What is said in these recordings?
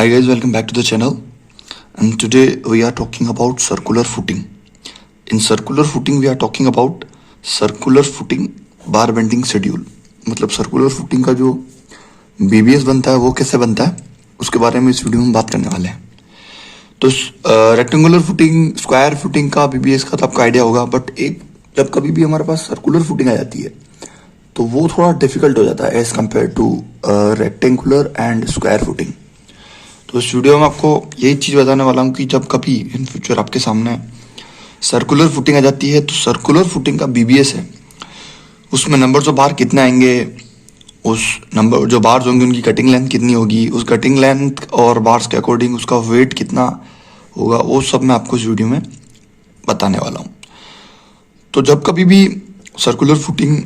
Hi guys, welcome back to the channel. And today we are talking about circular footing. In circular footing we are talking about circular footing bar bending schedule. मतलब circular footing का जो BBS बनता है वो कैसे बनता है उसके बारे में इस वीडियो में बात करने वाले हैं. तो रेक्टेंगुलर फुटिंग, स्क्वायर फुटिंग का बीबीएस का तो आपको आइडिया होगा, बट एक जब कभी भी हमारे पास सर्कुलर फुटिंग आ जाती है तो वो थोड़ा डिफिकल्ट हो जाता है as compare to rectangular and square footing. तो इस वीडियो में आपको यही चीज़ बताने वाला हूँ कि जब कभी इन फ्यूचर आपके सामने सर्कुलर फुटिंग आ जाती है तो सर्कुलर फुटिंग का बीबीएस है उसमें नंबर्स ऑफ बार कितने आएंगे, उस नंबर जो बार्स होंगे उनकी कटिंग लेंथ कितनी होगी, उस कटिंग लेंथ और बार्स के अकॉर्डिंग उसका वेट कितना होगा, वो सब मैं आपको इस वीडियो में बताने वाला हूँ. तो जब कभी भी सर्कुलर फुटिंग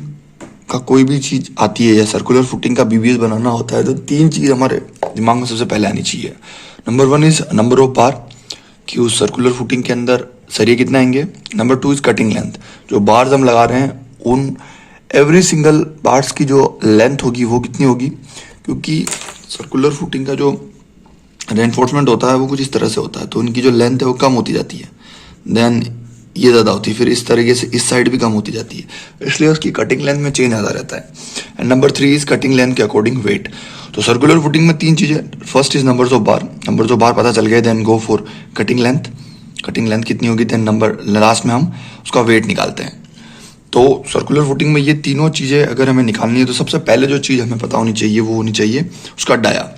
का कोई भी चीज़ आती है या सर्कुलर फुटिंग का बीबीएस बनाना होता है तो तीन चीज़ हमारे दिमाग में सबसे पहले आनी चाहिए. Number one is number of बार, कि उस सर्कुलर फुटिंग के अंदर सरिये कितना आएंगे. Number two is cutting length, जो बार्स हम लगा रहे हैं उन एवरी सिंगल बार्स की जो लेंथ होगी वो कितनी होगी, क्योंकि सर्कुलर फुटिंग का जो रेनफोर्समेंट होता है वो कुछ इस तरह से होता है तो उनकी जो लेंथ है वो कम होती जाती है, देन ये ज़्यादा होती है, फिर इस तरीके से इस साइड भी कम होती जाती है, इसलिए उसकी कटिंग लेंथ में चेंज आता रहता है. And number three is cutting length के अकॉर्डिंग वेट. तो सर्कुलर फुटिंग में तीन चीज़ें, first is numbers of bar, numbers of bar पता चल गए, then go for cutting length कितनी होगी, देन नंबर लास्ट में हम उसका वेट निकालते हैं. तो सर्कुलर फुटिंग में ये तीनों चीज़ें अगर हमें निकालनी है तो सबसे पहले जो चीज़ हमें पता होनी चाहिए वो होनी चाहिए उसका डाया.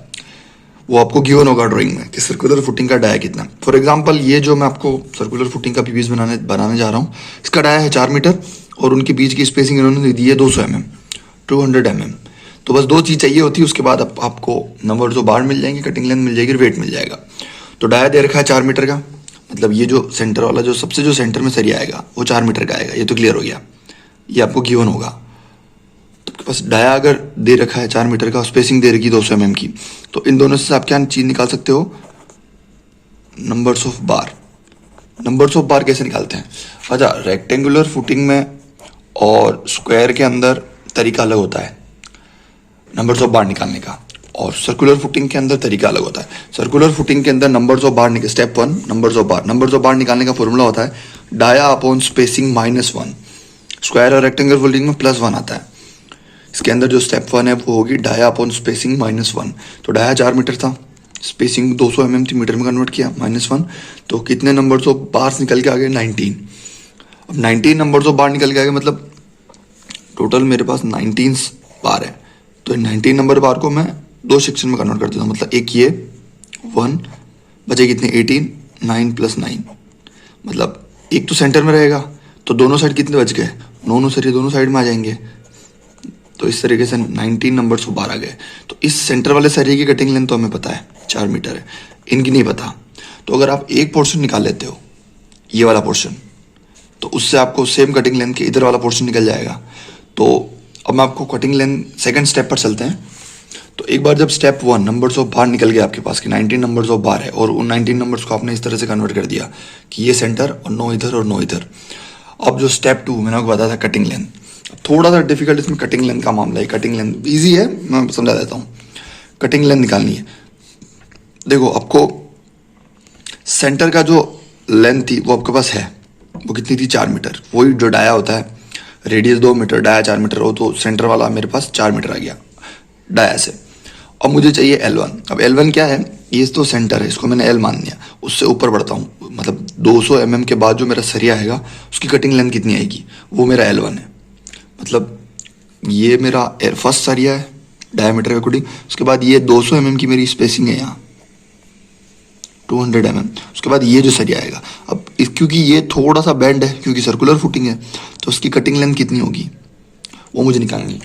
वो आपको गिवन होगा ड्राइंग में कि सर्कुलर फुटिंग का डाया कितना. फॉर एग्जांपल ये जो मैं आपको सर्कुलर फुटिंग का बीबीएस बनाने जा रहा हूँ, इसका डाया है 4 मीटर और उनके बीच की स्पेसिंग इन्होंने दी है 200 mm, 200 mm. तो बस दो चीज़ चाहिए होती है, उसके बाद आपको नंबर जो बार मिल जाएंगे, कटिंग लेंथ मिल जाएगी, वेट मिल जाएगा. तो डाया दे रखा है 4 मीटर का, मतलब ये जो सेंटर वाला जो सबसे जो सेंटर में सरिया आएगा वो 4 मीटर का आएगा. ये तो क्लियर हो गया, ये आपको गिवन होगा. तो बस डाया अगर दे रखा है 4 मीटर का, स्पेसिंग दे रखी 200 mm की, तो इन दोनों से आप क्या चीज़ निकाल सकते हो, numbers of bar. Numbers of बार कैसे निकालते हैं? अच्छा, रेक्टेंगुलर फुटिंग में और स्क्वायर के अंदर तरीका अलग होता है नंबर्स ऑफ बार निकालने का, और सर्कुलर फुटिंग के अंदर तरीका अलग होता है. सर्कुलर फुटिंग के अंदर नंबर्स ऑफ बार निकल, स्टेप वन नंबर्स ऑफ बार निकालने का फॉर्मूला होता है डाया अपॉन स्पेसिंग -1. स्क्वायर और रेक्टेंगुलर फुटिंग में +1 आता है. इसके अंदर जो स्टेप वन है वो होगी डाया अपॉन स्पेसिंग -1. तो डाया 4 मीटर था, स्पेसिंग 200 mm थी, मीटर में कन्वर्ट किया -1, तो कितने नंबर्स ऑफ बार्स निकल के आ गए, 19. अब 19 नंबर्स ऑफ बार निकल के आ गए, मतलब टोटल मेरे पास 19 बार है. तो 19 नंबर बार को मैं दो सेक्शन में कन्वर्ट कर देता हूँ, मतलब एक ये 1 बचे कितने 18, 9 + 9, मतलब एक तो सेंटर में रहेगा तो दोनों साइड कितने बच गए, दोनों सरिये दोनों साइड में आ जाएंगे. तो इस तरीके से 19 नंबर्स ऑफ बार आ गए. तो इस सेंटर वाले सरिये की कटिंग लेंथ तो हमें पता है 4 मीटर है, इनकी नहीं पता. तो अगर आप एक पोर्शन निकाल लेते हो, ये वाला पोर्शन, तो उससे आपको सेम कटिंग लेंथ के इधर वाला पोर्शन निकल जाएगा. तो अब मैं आपको कटिंग लेंथ सेकंड स्टेप पर चलते हैं. तो एक बार जब स्टेप 1 नंबर्स ऑफ बार निकल गए आपके पास कि 19 नंबर्स ऑफ बार है और उन 19 नंबर्स को आपने इस तरह से कन्वर्ट कर दिया कि ये सेंटर और 9 इधर और 9 इधर. अब जो स्टेप 2 मैंने आपको बताया था कटिंग लेंथ, थोड़ा सा डिफिकल्ट इसमें कटिंग लेंथ का मामला है. कटिंग लेंथ ईजी है, मैं समझा देता हूँ. कटिंग लेंथ निकालनी है. देखो आपको सेंटर का जो लेंथ थी वो आपके पास है, वो कितनी थी 4 मीटर. वही जो डाया होता है, रेडियस 2 मीटर, डाया 4 मीटर हो, तो सेंटर वाला मेरे पास 4 मीटर आ गया डाया से. अब मुझे चाहिए L1. अब L1 क्या है, ये तो सेंटर है, इसको मैंने L मान लिया. उससे ऊपर बढ़ता हूँ, मतलब 200 mm के बाद जो मेरा सरिया आएगा उसकी कटिंग लेंथ कितनी आएगी, वो मेरा L1 है. मतलब ये मेरा फर्स्ट सरिया है डायमीटर के अकॉर्डिंग, उसके बाद ये 200 mm की मेरी स्पेसिंग है यहाँ 200 mm, उसके बाद ये जो सरिया आएगा. अब क्योंकि ये थोड़ा सा बेंड है, क्योंकि सर्कुलर फुटिंग है, तो उसकी कटिंग लेंथ कितनी होगी वो मुझे निकालनी है.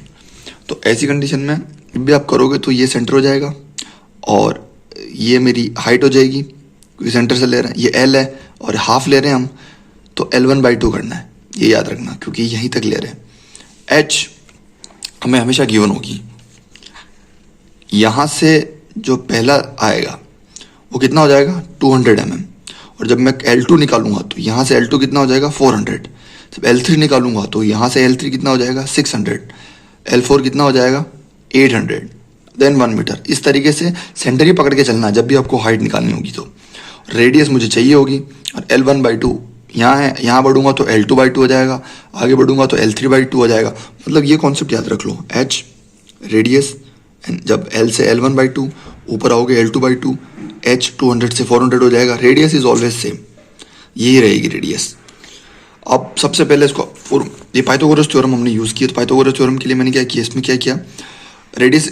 तो ऐसी कंडीशन में जब भी आप करोगे तो ये सेंटर हो जाएगा और ये मेरी हाइट हो जाएगी, क्योंकि सेंटर से ले रहे हैं, ये L है और हाफ ले रहे हैं हम, तो L1/2 करना है, ये याद रखना, क्योंकि यहीं तक ले रहे हैं. H हमें हमेशा गिवन होगी. यहाँ से जो पहला आएगा वो कितना हो जाएगा 200 mm, और जब मैं L2 निकालूंगा तो यहाँ से L2 कितना हो जाएगा 400. जब L3 निकालूंगा तो यहाँ से L3 कितना हो जाएगा 600, L4 कितना हो जाएगा 800. Then 1 meter. इस तरीके से सेंटर ही पकड़ के चलना है जब भी आपको हाइट निकालनी होगी। तो रेडियस मुझे चाहिए होगी और L1/2 यहाँ है, यहाँ बढ़ूंगा तो L2/2 हो जाएगा, आगे बढ़ूंगा तो L3/2 हो जाएगा। मतलब ये कॉन्सेप्ट याद रख लो, H रेडियस, जब L से L1/2 ऊपर आओगे L2/2, H 200 से 400 हो जाएगा। रेडियस इज ऑलवेज सेम, यही रहेगी रेडियस। अब सबसे पहले इसको ये पाइथागोरस थ्योरम हमने यूज़ किया। तो पाइथागोरस थ्योरम के लिए मैंने क्या किया, इसमें क्या किया, रेडियस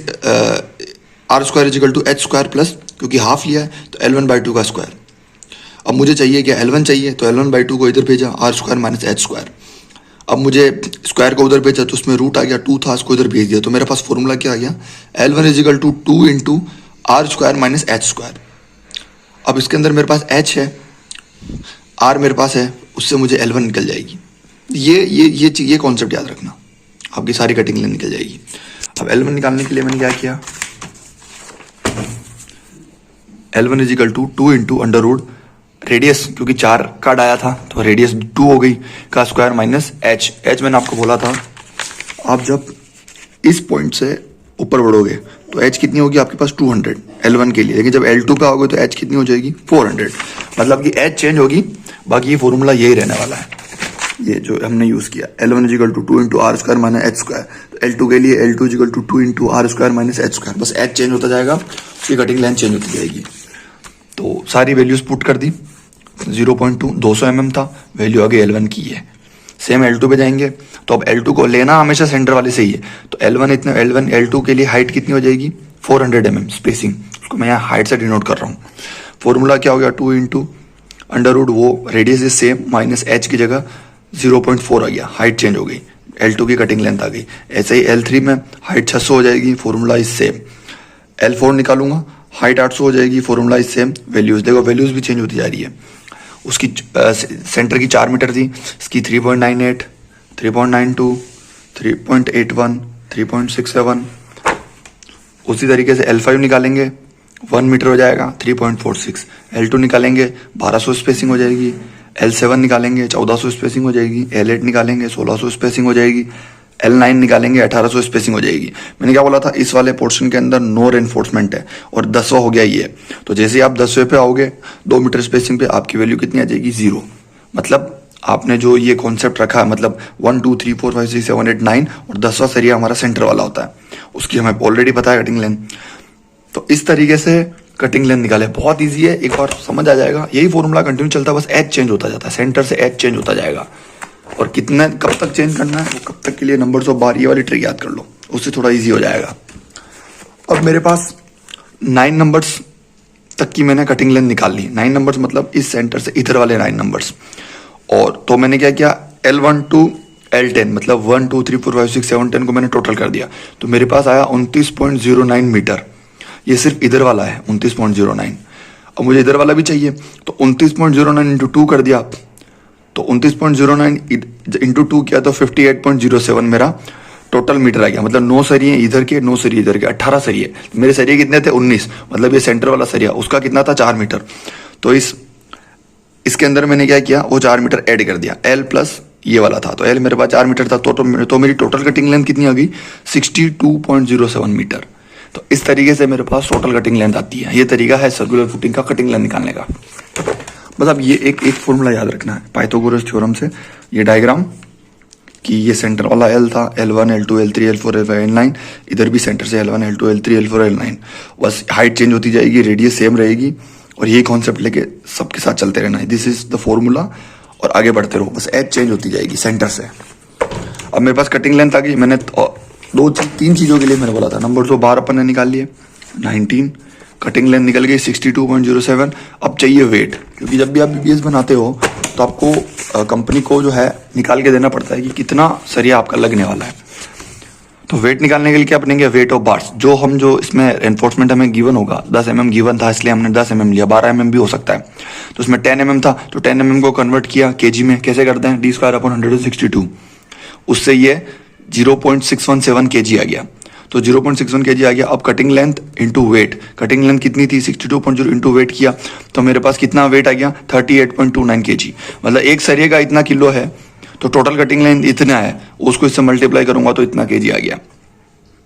R² = H² प्लस, क्योंकि हाफ लिया है तो L1/2 का स्क्वायर। अब मुझे चाहिए क्या, L1 चाहिए, तो L1/2 को इधर भेजा, R² - H²। अब मुझे स्क्वायर को उधर भेजा तो उसमें रूट आ गया, 2 था, उसको इधर भेज दिया। तो मेरे पास फॉर्मूला क्या आ गया, L1 = 2 × R² - H²। अब इसके अंदर मेरे पास H है, R मेरे पास है, उससे मुझे L1 निकल जाएगी। ये कॉन्सेप्ट याद रखना, आपकी सारी कटिंग लेंथ निकल जाएगी। अब L1 निकालने के लिए मैंने क्या किया, L1 = 2 × √ रेडियस, क्योंकि 4 का आया था तो रेडियस 2 हो गई, का स्क्वायर माइनस H मैंने आपको बोला था, आप जब इस पॉइंट से ऊपर बढ़ोगे तो H कितनी होगी आपके पास 200 L1 के लिए, लेकिन जब L2 पे आओगे तो H कितनी हो जाएगी 400। मतलब कि H चेंज होगी, बाकी ये फॉर्मूला यही रहने वाला है, ये जो हमने यूज़ किया। L1 = 2 × R² - H²। तो L2 के लिए L2 = 2 × R² - H²। बस H चेंज होता जाएगा, उसकी कटिंग लेंथ चेंज होती जाएगी। तो सारी वैल्यूज पुट कर दी, 0.2 200 mm था, वैल्यू आगे L1 की है। सेम L2 पे जाएंगे तो अब L2 को लेना हमेशा सेंटर वाले से ही है। तो L1 L2 के लिए हाइट कितनी हो जाएगी 400 mm स्पेसिंग, उसको मैं यहाँ हाइट से डिनोट कर रहा हूँ। फॉर्मूला क्या हो गया, 2 × √ वो radius is same, minus H की जगह 0.4 आ गया, हाइट चेंज हो गई, L2 की कटिंग लेंथ आ गई। ऐसे ही L3 में हाइट 600 हो जाएगी, फॉर्मूला इज सेम। L4 निकालूंगा, हाइट 800 हो जाएगी, फॉर्मूला इज सेम। वैल्यूज देखो, वैल्यूज भी चेंज होती जा रही है। उसकी सेंटर की 4 मीटर थी, इसकी 3.98, 3.92, 3.81, 3.67। उसी तरीके से L5 निकालेंगे, 1 मीटर हो जाएगा, 3.46। L2 निकालेंगे, 1200 स्पेसिंग हो जाएगी। L7 निकालेंगे, 1400 स्पेसिंग हो जाएगी। L8 निकालेंगे, 1600 स्पेसिंग हो जाएगी। L9 निकालेंगे, 1800 स्पेसिंग हो जाएगी। मैंने क्या बोला था, इस वाले पोर्शन के अंदर नो रेनफोर्समेंट है और 10वां हो गया ये। तो जैसे ही आप 10वें पे आओगे 2 मीटर स्पेसिंग पे, आपकी वैल्यू कितनी आ जाएगी 0। मतलब आपने जो ये कॉन्सेप्ट रखा है, मतलब 1 2 3 4 5 6 7 8 9 और 10वां सरिया हमारा सेंटर वाला होता है, उसकी हमें ऑलरेडी पता है कटिंग लेंथ। तो इस तरीके से कटिंग लेंथ निकाले, बहुत ईजी है, एक बार समझ आ जाएगा। यही फॉर्मूला कंटिन्यू चलता है, बस एच चेंज होता जाता है, सेंटर से एच चेंज होता जाएगा। और कितना कब तक चेंज करना है, वो कब तक के लिए नंबर्स ऑफ बार, ये वाली ट्रिक याद कर लो, उससे थोड़ा इजी हो जाएगा। अब मेरे पास 9 नंबर्स तक की मैंने कटिंग लेंथ निकाल ली। 9 नंबर्स मतलब इस सेंटर से इधर वाले 9 नंबर्स। और तो मैंने क्या किया, L1 to L10 मतलब 1 2 3 4 5 6 7 10 को मैंने टोटल कर दिया, तो मेरे पास आया 29.09 मीटर। ये सिर्फ इधर वाला है 29.09। अब मुझे इधर वाला भी चाहिए, तो 29.09 × 2 कर दिया, तो 29.09 × 2 किया तो 58.07 मेरा टोटल मीटर आ गया। मतलब 9 सरिये इधर के, 9 सरिये इधर के, 18 सरिये। मेरे सरिये कितने थे 19, मतलब ये सेंटर वाला सरिया उसका कितना था 4 मीटर। तो इसके अंदर मैंने क्या किया, वो 4 मीटर ऐड कर दिया, L प्लस ये वाला था, तो L मेरे पास 4 मीटर था, तो मेरी टोटल कटिंग लेंथ कितनी आ गई 62.07 मीटर। तो इस तरीके से मेरे पास टोटल कटिंग लेंथ आती है। ये तरीका है सर्कुलर फुटिंग का कटिंग लेंथ निकालने का। बस अब ये एक फॉर्मूला याद रखना है पाइथागोरस थ्योरम से, ये डायग्राम कि ये सेंटर वाला L था, L1 L2 L3 L4 L5 L9, इधर भी सेंटर से L1 L2 L3 L4 L9। बस हाइट चेंज होती जाएगी, रेडियस सेम रहेगी, और यही कॉन्सेप्ट लेके सबके साथ चलते रहना है। दिस इज द फॉर्मूला, और आगे बढ़ते रहो, बस एच चेंज होती जाएगी सेंटर से। अब मेरे पास कटिंग लेंथ आ गई। मैंने 3 चीज़ों के लिए मैंने बोला था, नंबर तो 12 अपन ने निकाल लिए, 19 कटिंग लेंथ निकल गई 62.07। अब चाहिए वेट, क्योंकि जब भी आप बीबीएस बनाते हो तो आपको कंपनी को जो है निकाल के देना पड़ता है कि कितना सरिया आपका लगने वाला है। तो वेट निकालने के लिए क्या बनेंगे, वेट ऑफ बार्स। जो इसमें एनफोर्समेंट हमें गिवन होगा, 10 mm गिवन था, इसलिए हमने 10 mm लिया, 12 mm भी हो सकता है। तो उसमें 10 mm था, तो 10 mm को कन्वर्ट किया केजी में। कैसे करते हैं, d²/162, उससे ये 0.617 kg आ गया। तो 0.61 kg आ गया। अब cutting length into weight, cutting length कितनी थी 62.0 इंटू वेट किया, तो मेरे पास कितना वेट आ गया 38.29 kg। मतलब एक सरिये का इतना किलो है, तो टोटल कटिंग लेंथ इतना है, उसको इससे मल्टीप्लाई करूंगा तो इतना केजी आ गया।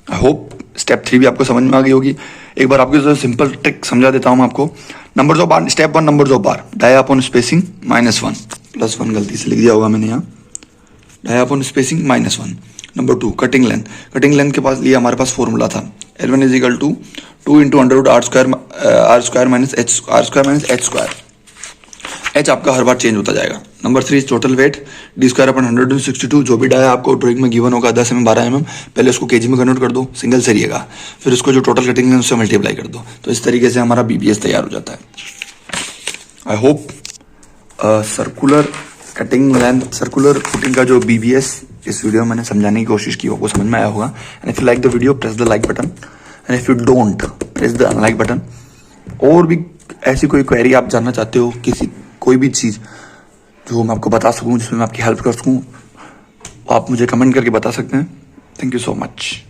आई होप स्टेप 3 भी आपको समझ में आ गई होगी। एक बार आपको सिंपल ट्रिक समझा देता हूँ मैं आपको। Numbers of bar, step 1 numbers of bar, dia upon spacing -1 +1 गलती से लिख दिया होगा मैंने यहाँ, dia upon spacing -1। Number 2 cutting length, cutting length के पास लिए हमारे पास फॉर्मूला था L1 = 2 × r² - h²। एच आपका हर बार चेंज होता जाएगा। Number 3 total weight, d²/162। जो भी डाया आपको ड्राइंग में गिवन होगा 10 mm 12 mm, पहले उसको केजी में कन्वर्ट कर दो, सिंगल से रहिएगा, फिर उसको जो टोटल कटिंग है उससे मल्टीप्लाई कर दो। तो इस तरीके से हमारा BBS तैयार हो जाता है। I hope circular cutting length, circular footing का जो BBS इस वीडियो में मैंने समझाने की कोशिश की आपको समझ में आया होगा। And if you like the video press the like button, and if you don't press the unlike button. और भी ऐसी कोई क्वेरी आप जानना चाहते हो, कोई भी चीज़ जो मैं आपको बता सकूं, जिसमें मैं आपकी हेल्प कर सकूं, आप मुझे कमेंट करके बता सकते हैं। Thank you so much.